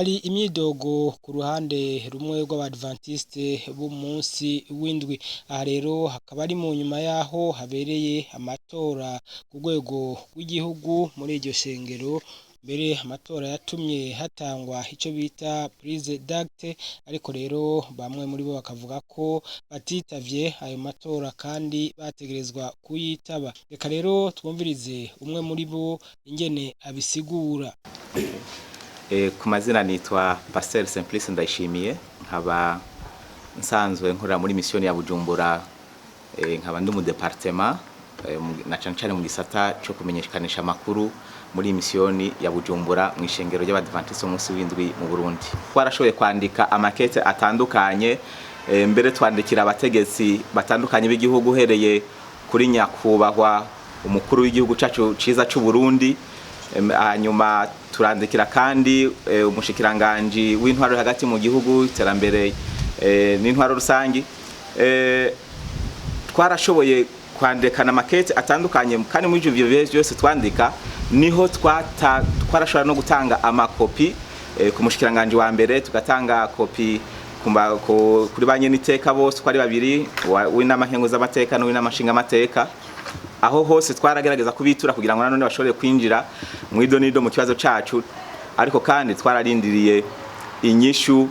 hari imyidogo ku ruhande rumwe rw'abadventiste b'umunsi w'indwi. Aha rero hakaba ari mu nyuma yaho habereye amatora ku rwego rw'igihugu muri iryo shengero. Mbere amatora yatumye hatangwa icyo bita prise d'acte, ariko rero bamwe muri bo bakavuga ko batitavye ayo matora kandi bategerezwa kuyitaba. Reka rero twumvirize umwe muri bo ingene abisigura. Ku mazina nitwa Pasteur Simplice Ndayishimiye, nkaba nsanzwe nkorera muri mission ya Bujumbura, nkaba ndi mu departement na cane mu gisata cyo kumenyekanisha amakuru muri mission ya Bujumbura mu ishengero ry'abadventiste umunsi w'indwi mu Burundi. Twarashoboye kwandika amakete atandukanye, mbere twandikira abategetsi batandukanye b'igihugu hereye kuri nyakubahwa umukuru w'igihugu cacu ciza c'u Burundi, hanyuma turandikira kandi umushikiranganje w'intwaro hagati mu gihugu, iterambere n'intwaro rusangi. Twarashoboye kwandikana makete atandukanye, kandi muri ivyo byose twandika niho twarashobora no gutanga amakopi ku mushikiranganje wa mbere, tugatanga kopi kuri banye niteka bose ko ari babiri, w'inama nkenguzamateka n'uw'inama nshingamateka. Aho hose twaragerageza kubitura kugira ngo nanone bashobore kwinjira mu idonido mu kibazo cacu, ariko kandi twararindiriye inyishu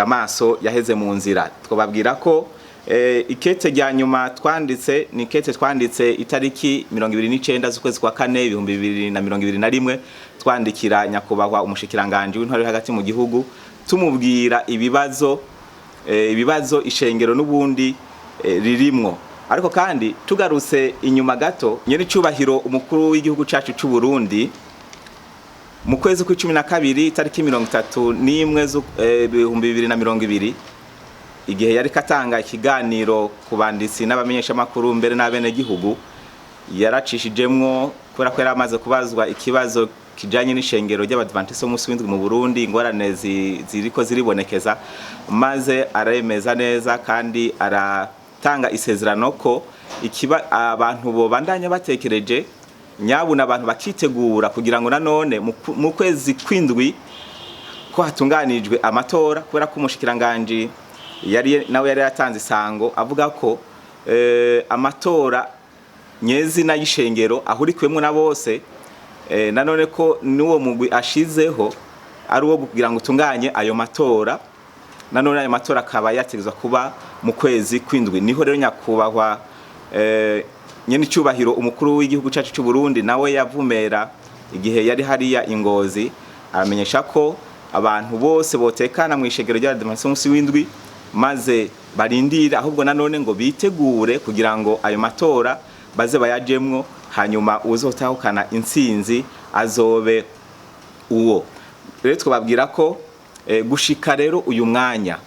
amaso yaheze mu nzira. Twababwira ko ikete rya nyuma twanditse ni ikete twanditse itariki 29 z'ukwezi kwa 4 2021, twandikira nyakubahwa umushikiranganje w'intwaro hagati mu gihugu tumubwira ibibazo ishengero n'ubundi ririmwo. Ariko kandi tugarutse inyuma gato, nyene cyubahiro umukuru w'igihugu cacu c'u Burundi mu kwezi kwa 12 tariki 31 2020, igihe yari katanga ikiganiro ku banditsi n'abamenyesha makuru mbere n'abene gihugu, yaracishijemwo kubera ko yaramaze kubazwa ikibazo kijanye n'ishengero ry'abadventiste umunsi w'indwi mu Burundi, ingorane ziriko ziribonekeza, maze aremeza neza kandi tanga isezerano ko abantu bo bandanya batekereje nyabuna abantu bakitegura kugira ngo nanone mu kwezi kw'indwi ko hatunganijwe amatora, kubera ko umushikiranganje nawe yari yatanze isango avuga ko amatora nyezina y'ishengero ahurikwemwo na bose, nanone ko n'uwo mugwi ashizeho ari uwo kugira ngo utunganye ayo matora. Nanone ayo matora akaba yategezwa kuba mu kwezi kw'indwi. Niho rero nyakubahwa nyene cyubahiro umukuru w'igihugu cacu c'u Burundi nawe yavumera igihe yari hariya Ingozi, aramenyesha ko abantu bose botekana mu ishengero ry'abadventiste umunsi w'indwi, maze barindira ahubwo nanone ngo bitegure kugira ngo ayo matora baze bayajemwo, hanyuma uzotahukana intsinzi azobe uwo. Rero twababwira ko gushika rero uyu mwanya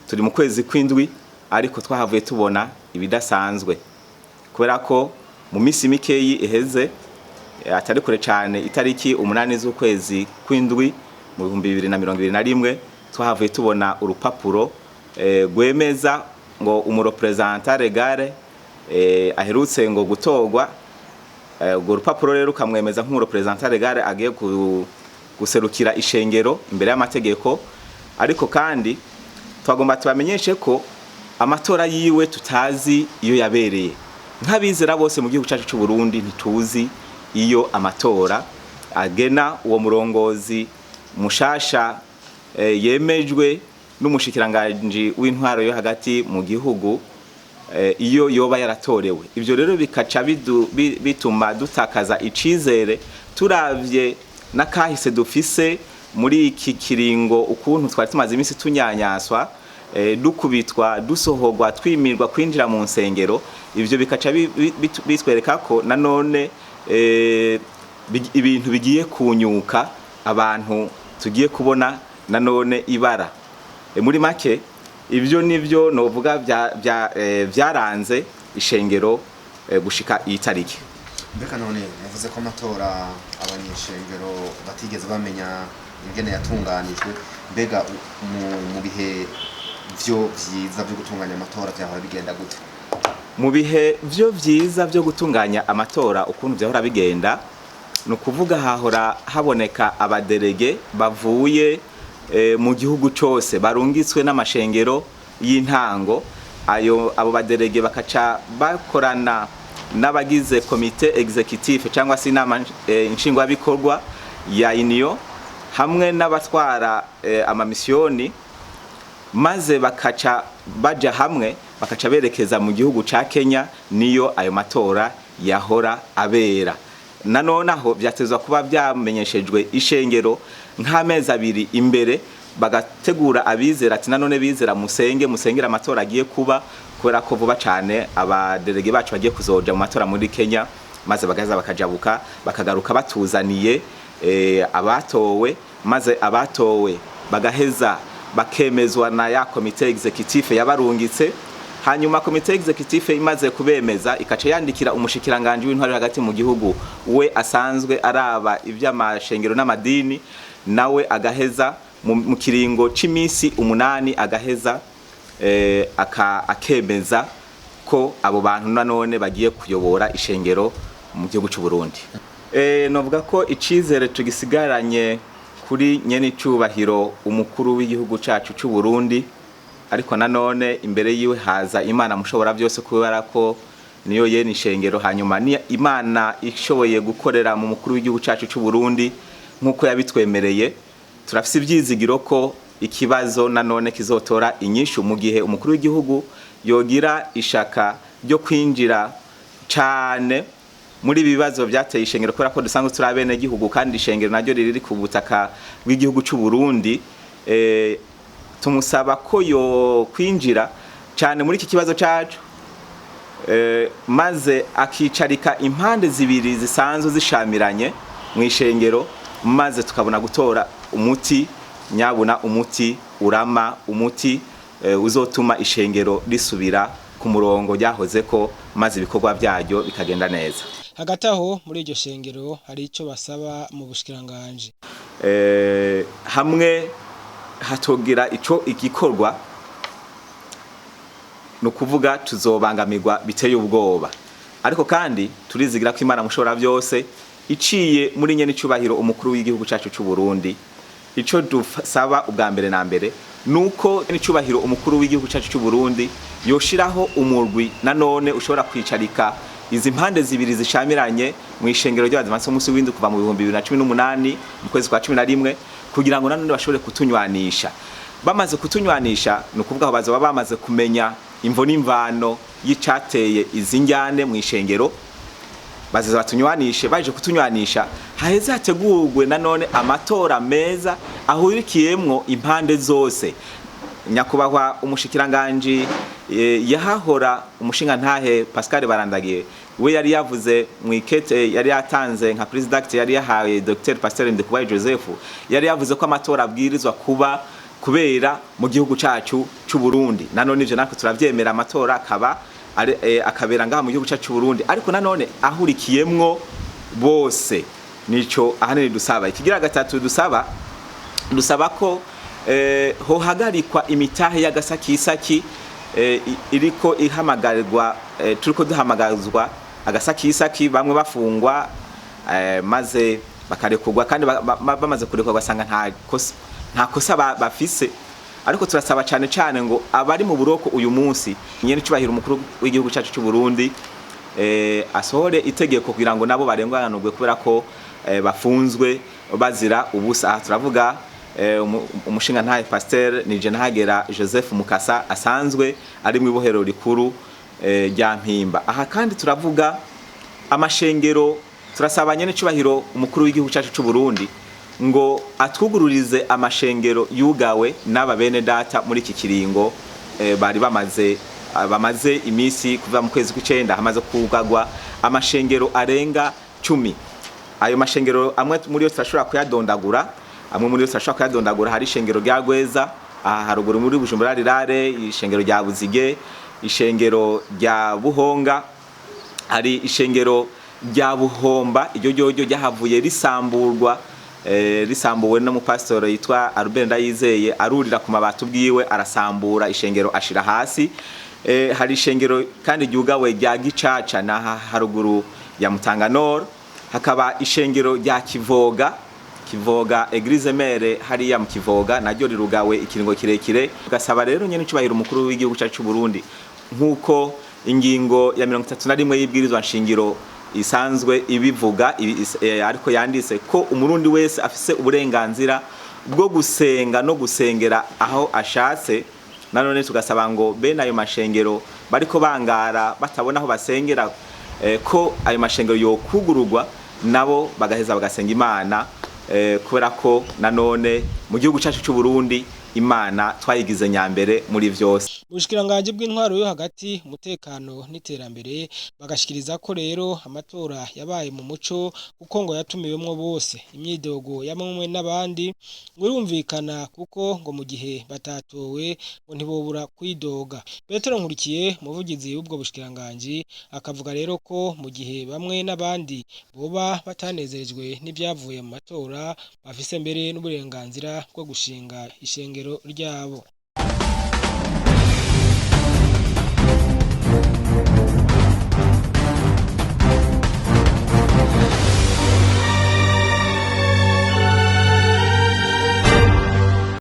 turi mu kwezi kw'indwi, ariko twahavuye tubona ibidasanzwe, kubera ko mu misi mikeyi iheze atari kure cyane itariki 8 z'ukwezi kw'indwi mu 2021, twahavuye tubona urupapuro gwemeza ngo umurepresentant legale aherutse ngo gutogwa. Urwo rupapuro rero kamwemeza nk'umurepresentant legale agiye guserukira ishengero imbere y'amategeko, ariko kandi twagomba tubamenyeshe ko amatora yiwe tutazi iyo yabereye. Nk'abizera bose mu gihugu cyacu cy'u Burundi ntituzi iyo amatora agena uwo murongozi mushasha yemejwe n'umushikiranganje w'intwaro yo hagati mu gihugu iyo yoba yaratorewe. Ivyo rero bikaca bituma dutakaza icizere, turavye nakahise dufise muri iki kiringo ukuntu twari tumaze iminsi tunyanyaswa, dukubitwa, dusohogwa, twimirwa kwinjira mu nsengero. Ivyo bikaca bitwereka ko nanone ibintu bigiye kunyuka, abantu tugiye kubona nanone ibara. Muri make ivyo nivyo novuga byaranze ishengero gushika iyi tariki. Mbega none yavuze ko amatora abanyeshengero batigeze bamenya ingene yatunganijwe. Mbega mu bihe vyo vyiza byo gutunganya amatora byahora bigenda gute? Mu bihe vyo vyiza byo gutunganya amatora ukuntu byahora bigenda, nukuvuga hahora haboneka abaderege bavuye mu gihugu cyose barungitswe n'amashengero y'intango. Abo baderege bakaca bakorana n'abagize komite executive cyangwa se inama nshingwabikorwa ya union hamwe n'abatwara amamisiyoni, maze bakaca baja hamwe bakaca berekeza mu gihugu ca Kenya, niyo ayo matora yahora abera. Nanone aho byatezwa kuba byamenyeshejwe ishengero nk'amezi abiri imbere, bagategura abizera ati nanone bizera musengera amatora agiye kuba, kubera ko vuba cyane abaderege bacu bagiye kuzoja mu matora muri Kenya, maze bagaza bakajabuka bakagaruka batuzaniye abatowe, maze abatowe bagaheza bakemezwa na ya komite executive yabarungitse. Hanyuma komite executive imaze kubemeza ikaca yandikira umushikiranganje w'intwari hagati mu gihugu, we asanzwe araba ivy'amashengero n'amadini, nawe agaheza mu kiringo c'imisi 8 agaheza akemeza ko abo bantu nanone bagiye kuyobora ishengero mu gihugu cy'u Burundi. Novuga ko icizere tugisigaranye kuri nyene cyubahiro umukuru w'igihugu cacu cy'u Burundi, ariko nanone imbere yiwe haza Imana mushobora byose, kubera ko niyo yene ishengero. Hanyuma ni Imana ishoboye gukorera mu mukuru w'igihugu cacu cy'u Burundi nkuko yabitwemereye. Turafise ibyizigiro ko ikibazo nanone kizotora inyishu mu gihe umukuru w'igihugu yogira ishaka ryo kwinjira cyane muri bibazo byateye ishengero, kubera ko dusanzwe turi abene gihugu kandi ishengero naryo riri ku butaka bw'igihugu cy'u Burundi. Tumusaba ko yo kwinjira cyane muri iki kibazo cyacu, maze akicarika impande zibiri zisanzwe zishamiranye mu ishengero, maze tukabona gutora umuti nyabuna, umuti urama, umuti uzotuma ishengero risubira ku murongo ryahoze ko, maze ibikorwa byaryo bikagenda neza. Hagati aho muri iryo shengero hari icyo basaba mu bushikiranganje, hamwe hatogira ico igikorwa no kuvuga tuzobangamirwa biteye ubwoba, ariko kandi turizigira ko Imana mushobora byose iciye muri nyene cyubahiro umukuru w'igihugu cyacu cy'u Burundi. Ico dusaba ubwa mbere na mbere nuko nyene cyubahiro umukuru w'igihugu cyacu cy'u Burundi yoshiraho umurwi nanone ushobora kwicarika izi mpande zibiri zishamiranye mu ishengero ry'abadivantiste umunsi w'indwi kuva mu 2018 mu kwezi kwa 11, kugira ngo nanone bashobore kutunywanisha. Bamaze kutunywanisha no kuvuga aho bazo bamaze kumenya imvo n'imvano y'icateye izi njyane mu ishengero, baziza batunywanishe. Baje kutunywanisha haheze hategurwe nanone amatora meza ahurikiyemwo impande zose. Nyakubahwa umushikiranganje yahahora umushinga ntahe Pascal Barandagiye, we yari yavuze mu ikete yari yatanze nka president yari yahawe Dr Pasteur Ndikubaye Joseph, yari yavuze ko amatora abwirizwa kuba kubera mu gihugu cyacu cy'u Burundi. Nanone ivyo natwe turavyemera, amatora akabera ngaha mu gihugu cyacu cy'u Burundi, ariko nanone ahurikiyemwo bose. Nico ahanini dusaba. Ikigira gatatu dusaba ko hohagarikwa imitahe y'agasakisaki iriko ihamagarwa, turiko duhamagazwa agasakisaki, bamwe bafungwa maze bakarekurwa, kandi bamaze kurekurwa basanga nta kosa bafise. Ariko turasaba cyane ngo abari mu buroko uyu munsi nyene cyubahiro umukuru w'igihugu cyacu cy'u Burundi asohore itegeko kugira ngo nabo barenganurwe, kubera ko bafunzwe bazira ubusa. Turavuga umushinga ntahe Pasteur Nijenahagera Joseph Mukasa asanzwe ari mu ibohero rikuru rya Mpimba. Aha kandi turavuga amashengero, turasaba nyene cyubahiro umukuru w'igihugu cyacu cy'u Burundi ngo atwugururize amashengero yugawe n'aba bene data muri iki kiringo bari bamaze imisi kuva mu kwezi kw'icenda hamaze kugagwa amashengero arenga 10. Ayo mashengero amwe muri yo turashobora kuyadondagura, hari ishengero rya Gweza haruguru muri Bujumbura Rirare, ishengero rya Buzige, ishengero rya Buhonga, hari ishengero rya Buhomba, iryo ryo ryahavuye risambuwe no mu pastor yitwa Albert Ndayizeye, arurira ku mabati ubwiwe arasambura ishengero ashira hasi. Hari ishengero kandi ryugawe rya Gicaca na haruguru ya Mutanganoro. hakaba ishengero rya Kivoga Eglise Mere hariya mu Kivoga naryo rirugawe ikiringo kirekire. Gasaba rero nyene icubahiro umukuru w'igihugu cyacu cy'u Burundi nkuko ingingo ya 31 y'ibwirizwa nshingiro isanzwe ibivuga ariko yanditse ko umurundi wese afise uburenganzira bwo gusenga no gusengera aho ashatse. Nanone tugasaba ngo bene ayo mashengero bariko bangara batabona aho basengera ko ayo mashengero yokugururwa nabo bagaheza bagasenga Imana kubera ko nanone mu gihugu cyacu cy'u Burundi Imana twayigize nyambere muri vyose. Ubushikiranganje bw'intwaro yo hagati umutekano n'iterambere bagashikiriza ko rero amatora yabaye mu muco kuko ngo yatumiwemwo bose. Imyidogo yamwe n'abandi ngo irumvikana kuko ngo mu gihe batatowe ngo ntibobura kwidoga. Petero Nkurikiye umuvugizi w'ubwo bushikiranganje akavuga rero ko mu gihe bamwe n'abandi boba batanezerejwe n'ibyavuye mu matora bafise mbere n'uburenganzira bwo gushinga ishengero ryabo.